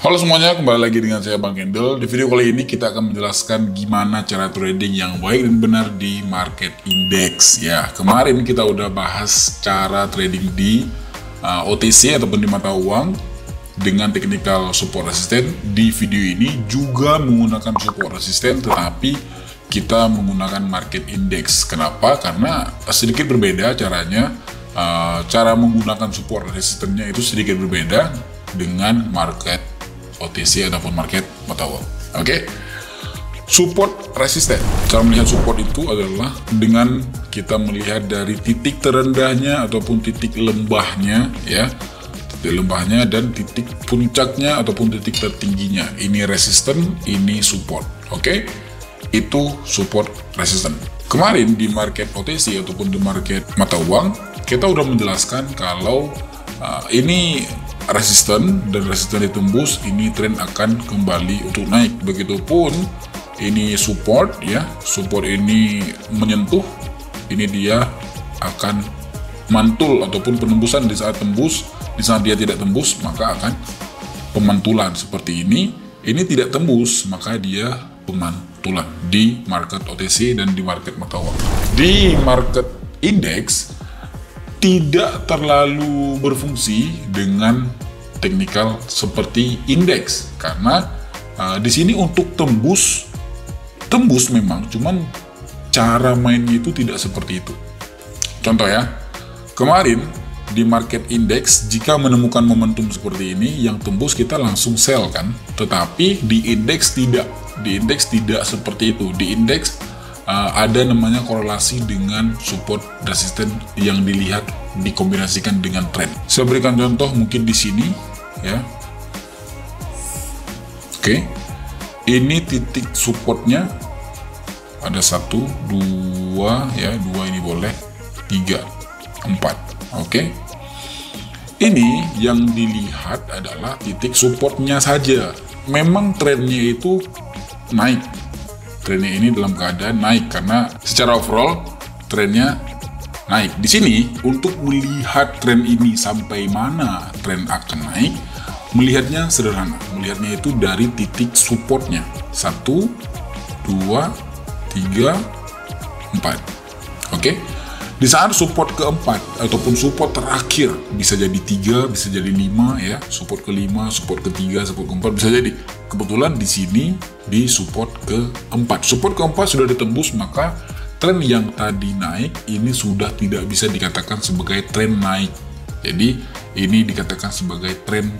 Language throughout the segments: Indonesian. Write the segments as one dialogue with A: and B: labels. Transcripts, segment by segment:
A: Halo semuanya, kembali lagi dengan saya Bang Kendall. Di video kali ini kita akan menjelaskan gimana cara trading yang baik dan benar di market index. Ya, kemarin kita udah bahas cara trading di OTC ataupun di mata uang dengan technical support resisten. Di video ini juga menggunakan support resisten, tetapi kita menggunakan market index. Kenapa? Karena sedikit berbeda caranya. Cara menggunakan support resistennya itu sedikit berbeda dengan market OTC ataupun market mata uang. Oke. Support resisten. Cara melihat support itu adalah dengan kita melihat dari titik terendahnya ataupun titik lembahnya, ya. Titik lembahnya dan titik puncaknya ataupun titik tertingginya. Ini resisten, ini support. Oke. Itu support resisten. Kemarin di market OTC ataupun di market mata uang kita udah menjelaskan kalau ini resisten dan resisten ditembus, ini tren akan kembali untuk naik. Begitupun ini support, ya, support ini menyentuh, ini dia akan mantul ataupun penembusan. Di saat tembus, di saat dia tidak tembus maka akan pemantulan seperti ini. Ini tidak tembus maka dia pemantulan di market OTC dan di market mata uang. Di market index tidak terlalu berfungsi dengan teknikal seperti indeks, karena di sini untuk tembus memang, cuman cara mainnya itu tidak seperti itu. Contoh ya, kemarin di market index jika menemukan momentum seperti ini yang tembus kita langsung sell kan, tetapi di indeks tidak. Di indeks tidak seperti itu. Di indeks ada namanya korelasi dengan support resisten yang dilihat dikombinasikan dengan tren. Saya berikan contoh mungkin di sini, ya. Oke, ini titik supportnya ada 1, 2, ya, 2 ini boleh, 3, 4. Oke, ini yang dilihat adalah titik supportnya saja. Memang trennya itu naik. Trennya ini dalam keadaan naik karena secara overall trennya naik. Di sini untuk melihat tren ini sampai mana tren akan naik, melihatnya sederhana. Melihatnya itu dari titik supportnya 1, 2, 3, 4. Oke. Di saat support keempat ataupun support terakhir, bisa jadi 3, bisa jadi 5, ya. Support ke-5, support ke-3, support ke-4 bisa jadi. Kebetulan di sini di support ke-4. Support ke-4 sudah ditembus, maka tren yang tadi naik ini sudah tidak bisa dikatakan sebagai tren naik. Jadi ini dikatakan sebagai tren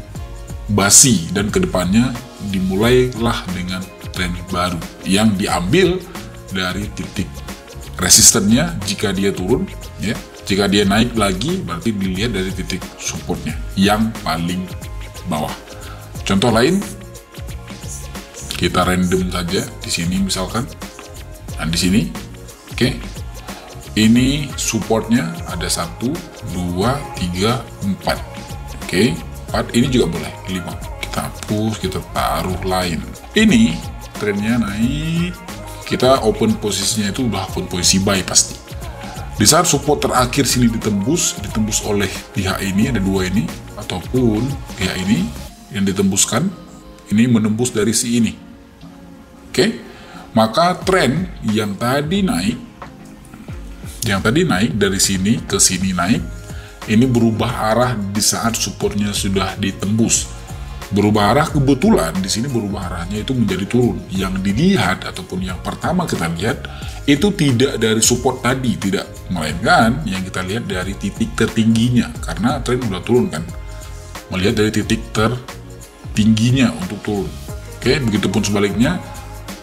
A: basi dan kedepannya dimulailah dengan tren baru yang diambil dari titik resistennya. Jika dia turun, ya, jika dia naik lagi berarti dilihat dari titik supportnya yang paling bawah. Contoh lain, kita random saja di sini misalkan. Nah, di sini, oke, ini supportnya ada 1, 2, 3, 4. Oke, 4 ini juga boleh, 5. Kita hapus, kita taruh lain. Ini trennya naik. Kita open posisinya itu udah open posisi buy pasti. Di saat support terakhir sini ditembus oleh pihak ini, ada 2 ini, ataupun pihak ini yang ditembuskan, ini menembus dari si ini. Oke, maka tren yang tadi naik dari sini ke sini naik, ini berubah arah di saat supportnya sudah ditembus. Berubah arah, kebetulan di sini berubah arahnya itu menjadi turun. Yang dilihat ataupun yang pertama kita lihat itu tidak dari support tadi, tidak, melainkan yang kita lihat dari titik tertingginya karena tren udah turun kan. Melihat dari titik tertingginya untuk turun. Oke, begitupun sebaliknya,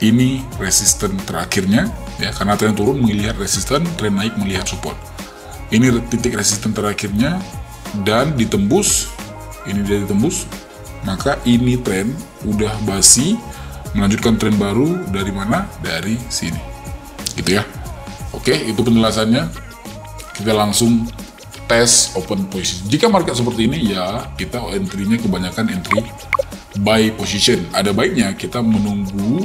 A: ini resisten terakhirnya, ya, karena tren turun melihat resisten, tren naik melihat support. Ini titik resisten terakhirnya dan ditembus, ini dia ditembus. Maka ini tren udah basi, melanjutkan tren baru dari mana? Dari sini. Gitu ya. Oke, itu penjelasannya. Kita langsung tes open position. Jika market seperti ini, ya kita entry-nya kebanyakan entry buy position. Ada baiknya kita menunggu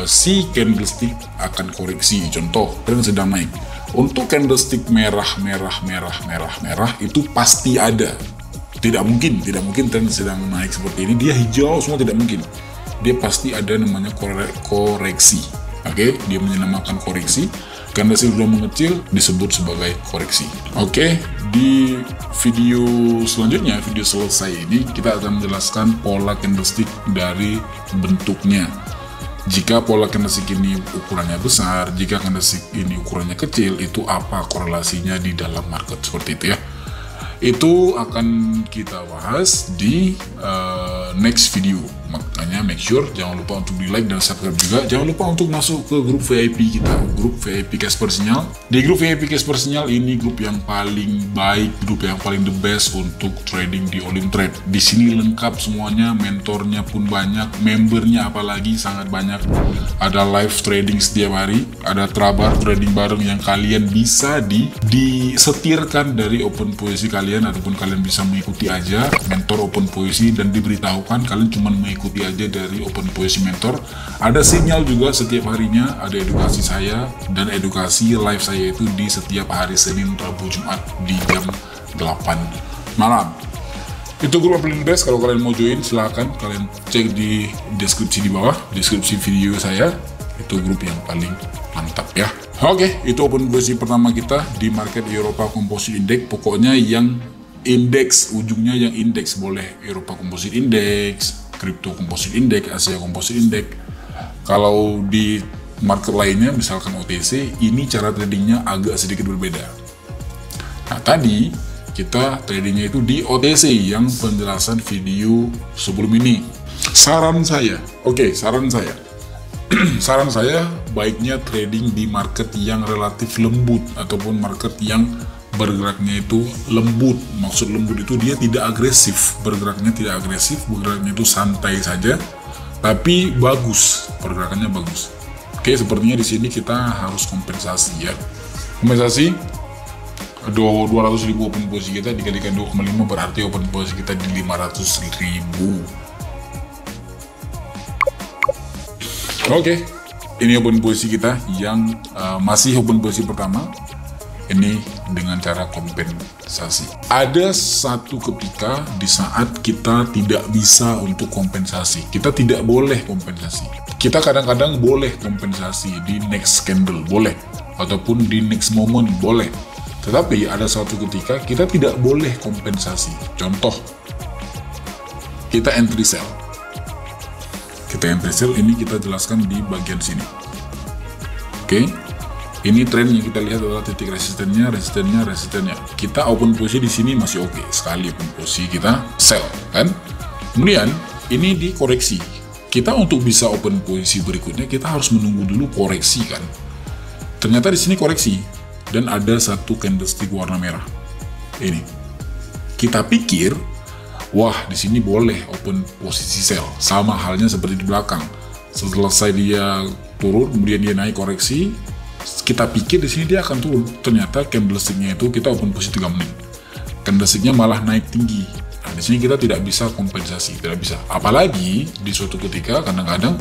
A: si candlestick akan koreksi. Contoh, tren sedang naik. Untuk candlestick merah itu pasti ada. Tidak mungkin tren sedang naik seperti ini dia hijau semua, tidak mungkin. Dia pasti ada namanya koreksi. Oke, dia menamakan koreksi. Candlestick sudah mengecil disebut sebagai koreksi. Oke, di video selanjutnya, video selesai ini kita akan menjelaskan pola candlestick dari bentuknya. Jika pola candlestick ini ukurannya besar, jika candlestick ini ukurannya kecil, itu apa korelasinya di dalam market, seperti itu ya. Itu akan kita bahas di next video. Makanya make sure jangan lupa untuk di like dan subscribe juga. Jangan lupa untuk masuk ke grup VIP kita, grup VIP Casper Sinyal. Di grup VIP Casper Sinyal ini grup yang paling baik, grup yang paling the best untuk trading di Olimtrade. Di sini lengkap semuanya, mentornya pun banyak, membernya apalagi sangat banyak. Ada live trading setiap hari, ada trabar trading bareng yang kalian bisa disetirkan dari open posisi kalian, ataupun kalian bisa mengikuti aja mentor open posisi dan diberitahukan kalian cuma mengikuti aja dari open posisi mentor. Ada sinyal juga setiap harinya, ada edukasi saya dan edukasi live saya itu di setiap hari Senin, Rabu, Jumat di jam 8 malam. Itu grup yang paling best. Kalau kalian mau join silahkan kalian cek di deskripsi di bawah, deskripsi video saya. Itu grup yang paling mantap ya. Oke, itu open posisi pertama kita di market Eropa Composite Index. Pokoknya yang indeks, ujungnya yang indeks, boleh Eropa Composite Index, Crypto Composite Index, Asia Composite Index. Kalau di market lainnya misalkan OTC, ini cara tradingnya agak sedikit berbeda. Nah, tadi kita tradingnya itu di OTC yang penjelasan video sebelum ini. Saran saya, saran saya baiknya trading di market yang relatif lembut ataupun market yang bergeraknya itu lembut. Maksud lembut itu dia tidak agresif, bergeraknya tidak agresif, bergeraknya itu santai saja, tapi bagus, pergerakannya bagus. Oke, sepertinya di sini kita harus kompensasi ya. Kompensasi 200.000 open posisi kita dikalikan 2,5 berarti open posisi kita di 500.000. Oke, ini open posisi kita yang masih open posisi pertama. Ini dengan cara kompensasi. Ada satu ketika di saat kita tidak bisa untuk kompensasi. Kita tidak boleh kompensasi. Kita kadang-kadang boleh kompensasi di next candle, boleh. Ataupun di next moment, boleh. Tetapi ada suatu ketika kita tidak boleh kompensasi. Contoh, kita entry sell. Kita entry sell, ini kita jelaskan di bagian sini. Oke, ini tren yang kita lihat adalah titik resistennya. Kita open posisi di sini masih oke sekali, open posisi kita sell kan. Kemudian ini dikoreksi. Kita untuk bisa open posisi berikutnya kita harus menunggu dulu koreksi kan. Ternyata di sini koreksi dan ada satu candlestick warna merah. Ini kita pikir, wah di sini boleh open posisi sell, sama halnya seperti di belakang. Selesai dia turun, kemudian dia naik koreksi, kita pikir di sini dia akan turun. Ternyata candlesticknya itu kita open posisi 3 menit, candlesticknya malah naik tinggi. Nah, di sini kita tidak bisa kompensasi, tidak bisa. Apalagi di suatu ketika kadang-kadang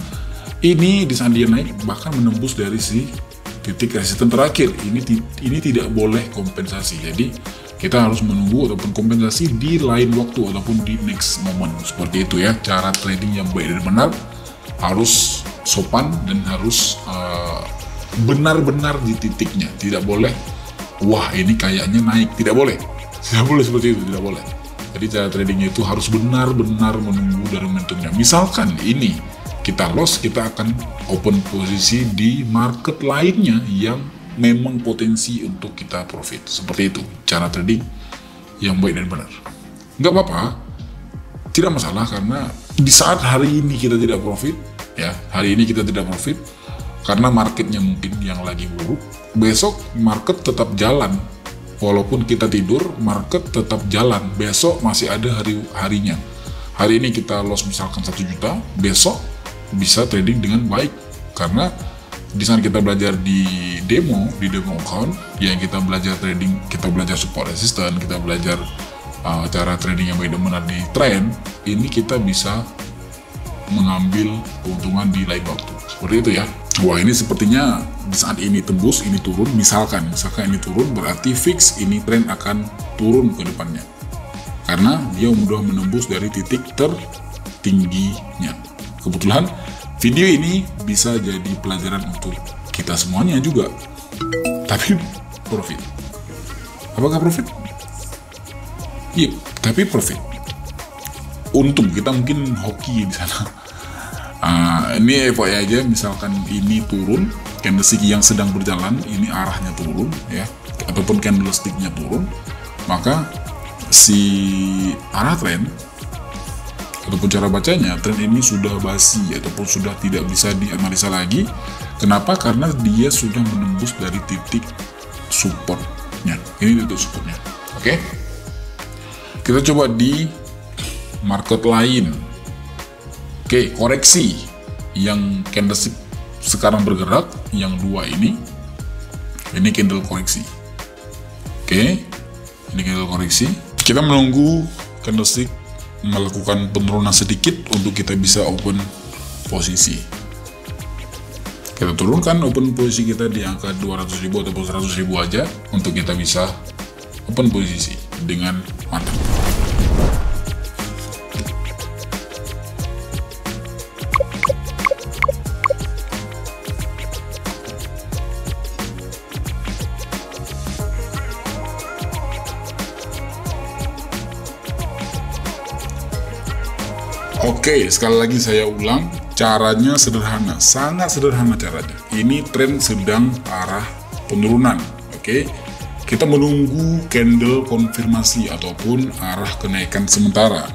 A: ini di saat dia naik bahkan menembus dari si titik resisten terakhir. Ini tidak boleh kompensasi. Jadi kita harus menunggu ataupun kompensasi di lain waktu ataupun di next moment. Seperti itu ya, cara trading yang baik dan benar. Harus sopan dan harus benar-benar di titiknya. Tidak boleh, wah ini kayaknya naik. Tidak boleh seperti itu, tidak boleh. Jadi cara tradingnya itu harus benar-benar menunggu dari momentumnya. Misalkan ini kita loss, kita akan open posisi di market lainnya yang memang potensi untuk kita profit. Seperti itu cara trading yang baik dan benar. Nggak apa-apa, tidak masalah, karena di saat hari ini kita tidak profit ya, hari ini kita tidak profit karena marketnya mungkin yang lagi buruk, besok market tetap jalan. Walaupun kita tidur, market tetap jalan, besok masih ada harinya. Hari ini kita loss misalkan 1 juta, besok bisa trading dengan baik, karena di saat kita belajar di demo account yang kita belajar trading, kita belajar support resistance, kita belajar cara trading yang baik dan benar di trend, ini kita bisa mengambil keuntungan di lain waktu. Seperti itu ya. Wah, ini sepertinya di saat ini tembus, ini turun, misalkan ini turun, berarti fix ini tren akan turun ke depannya karena dia mudah menembus dari titik tertingginya. Kebetulan video ini bisa jadi pelajaran untuk kita semuanya juga. Tapi profit. Apakah profit? Iya, tapi profit. Untung kita mungkin hoki di sana. Ini FYI aja, misalkan ini turun, candlestick yang sedang berjalan, ini arahnya turun ya, ataupun candlesticknya turun, maka si arah tren ataupun cara bacanya, tren ini sudah basi ataupun sudah tidak bisa dianalisa lagi. Kenapa? Karena dia sudah menembus dari titik supportnya. Ini titik supportnya. Oke, kita coba di market lain. Oke, koreksi yang candlestick sekarang bergerak, yang dua ini candle koreksi. Oke, ini candle koreksi. Kita menunggu candlestick melakukan penurunan sedikit untuk kita bisa open posisi. Kita turunkan open posisi kita di angka 200.000 ataupun 100.000 aja untuk kita bisa open posisi dengan mantap. Oke, sekali lagi saya ulang, caranya sederhana, sangat sederhana caranya. Ini tren sedang arah penurunan. Oke, kita menunggu candle konfirmasi ataupun arah kenaikan sementara.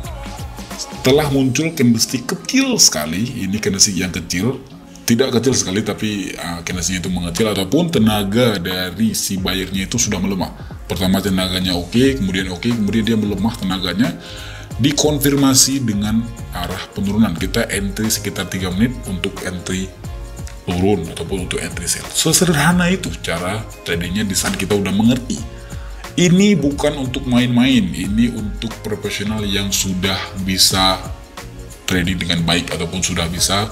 A: Setelah muncul candlestick kecil sekali, ini candlestick yang kecil, tidak kecil sekali tapi candlestick itu mengecil ataupun tenaga dari si buyernya itu sudah melemah. Pertama tenaganya oke, kemudian dia melemah tenaganya, dikonfirmasi dengan arah penurunan. Kita entry sekitar 3 menit untuk entry turun ataupun untuk entry sell. Sesederhana itu cara tradingnya di saat kita udah mengerti. Ini bukan untuk main-main, ini untuk profesional yang sudah bisa trading dengan baik ataupun sudah bisa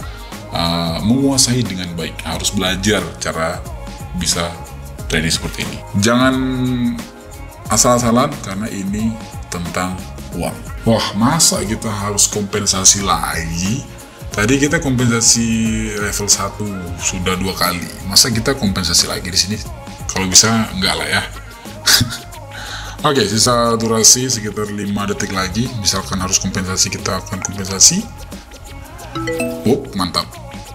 A: menguasai dengan baik. Harus belajar cara bisa trading seperti ini. Jangan asal-asalan karena ini tentang uang. Wah, masa kita harus kompensasi lagi? Tadi kita kompensasi level 1 sudah 2 kali. Masa kita kompensasi lagi di sini? Kalau bisa enggak lah ya. Oke, sisa durasi sekitar 5 detik lagi. Misalkan harus kompensasi, kita akan kompensasi. Mantap.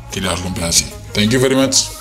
A: Tidak harus kompensasi. Thank you very much.